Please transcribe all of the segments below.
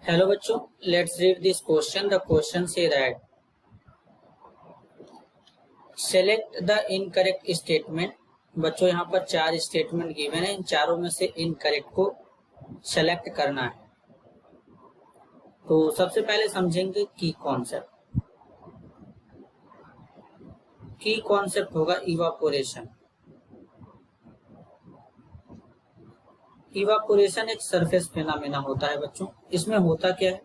Hello बच्चों, let's read this question. The question say that select the incorrect statement. बच्चों यहाँ पर 4 statement given है, इन चारों में से इनकरेक्ट को सेलेक्ट करना है। तो सबसे पहले समझेंगे की कॉन्सेप्ट। की कॉन्सेप्ट होगा इवापोरेशन। इवापोरेशन एक सरफेस फेनामेना होता है बच्चों। इसमें होता क्या है?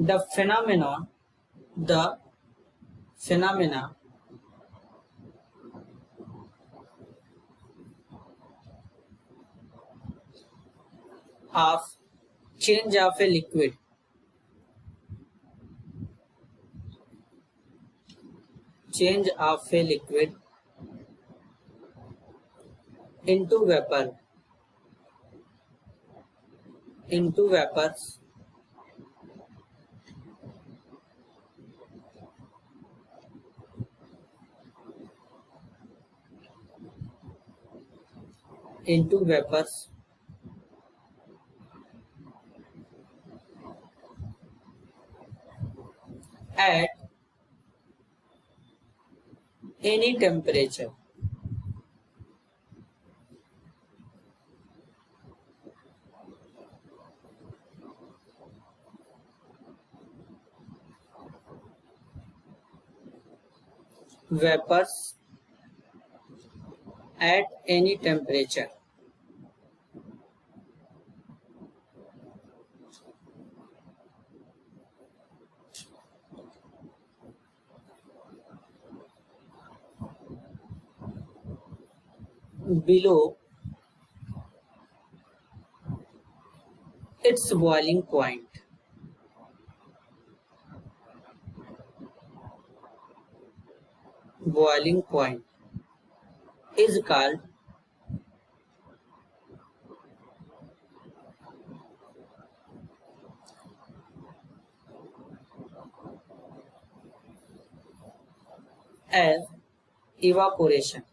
The phenomena of change of a liquid into vapors at any temperature vapors at any temperature below its boiling point. Boiling point is called as evaporation.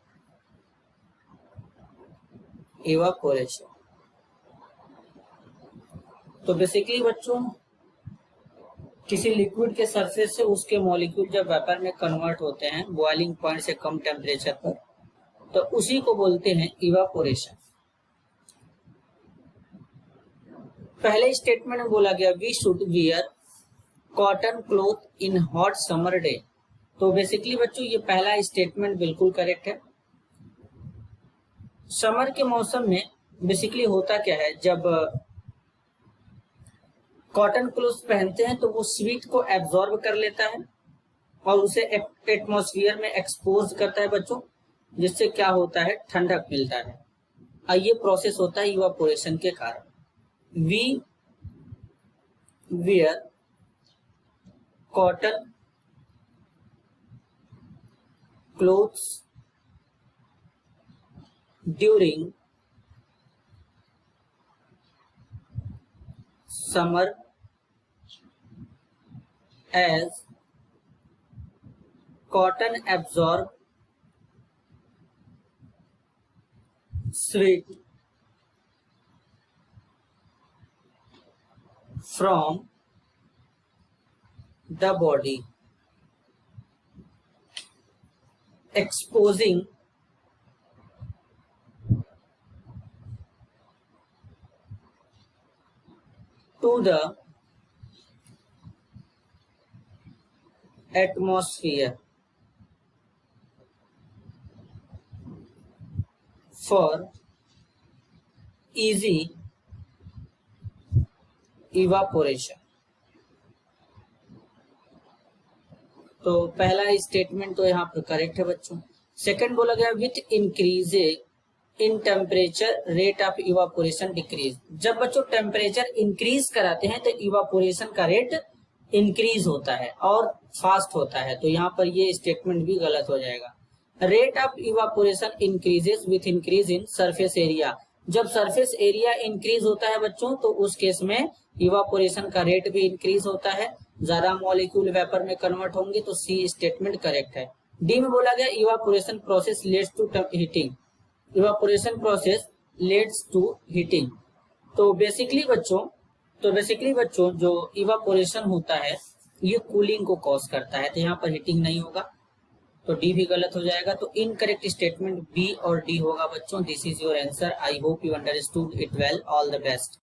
तो बेसिकली बच्चों, किसी लिक्विड के सरफेस से उसके मॉलिक्यूल जब वेपर में convert होते हैं बॉइलिंग पॉइंट से कम टेम्परेचर पर, तो उसी को बोलते हैं इवापोरेशन। पहले स्टेटमेंट में बोला गया we should wear cotton cloth in hot summer day. तो बेसिकली बच्चों ये पहला स्टेटमेंट बिल्कुल करेक्ट है। समर के मौसम में बेसिकली होता क्या है, जब कॉटन क्लोथ पहनते हैं तो वो स्वीट को एब्जॉर्ब कर लेता है और उसे एटमॉस्फेयर में एक्सपोज करता है बच्चों, जिससे क्या होता है, ठंडक मिलता है। और ये प्रोसेस होता है इवापोरेशन के कारण। We wear cotton clothes during summer as cotton absorb sweat from the body, exposing to the atmosphere for easy evaporation। तो पहला स्टेटमेंट तो यहाँ पर करेक्ट है बच्चों। सेकंड बोला गया with increase in temperature rate of evaporation decrease. जब बच्चों टेम्परेचर इंक्रीज कराते हैं तो इवापोरेशन का रेट इंक्रीज होता है और फास्ट होता है। तो यहाँ पर ये स्टेटमेंट भी गलत हो जाएगा। Rate of evaporation increases with increase in surface area. जब सरफेस एरिया इंक्रीज होता है बच्चों तो उस केस में इवापोरेशन का रेट भी इंक्रीज होता है, ज्यादा मॉलिक्यूल वेपर में कन्वर्ट होंगे। तो सी स्टेटमेंट करेक्ट है। डी में बोला गया evaporation process leads to heating. Evaporation process leads to heating. तो बेसिकली बच्चों तो बेसिकली बच्चों जो इवापोरेशन होता है ये कूलिंग को कॉज करता है, तो यहाँ पर हीटिंग नहीं होगा, तो डी भी गलत हो जाएगा। तो इनकरेक्ट स्टेटमेंट बी और डी होगा बच्चों। This is your answer. I hope you understood it well. All the best.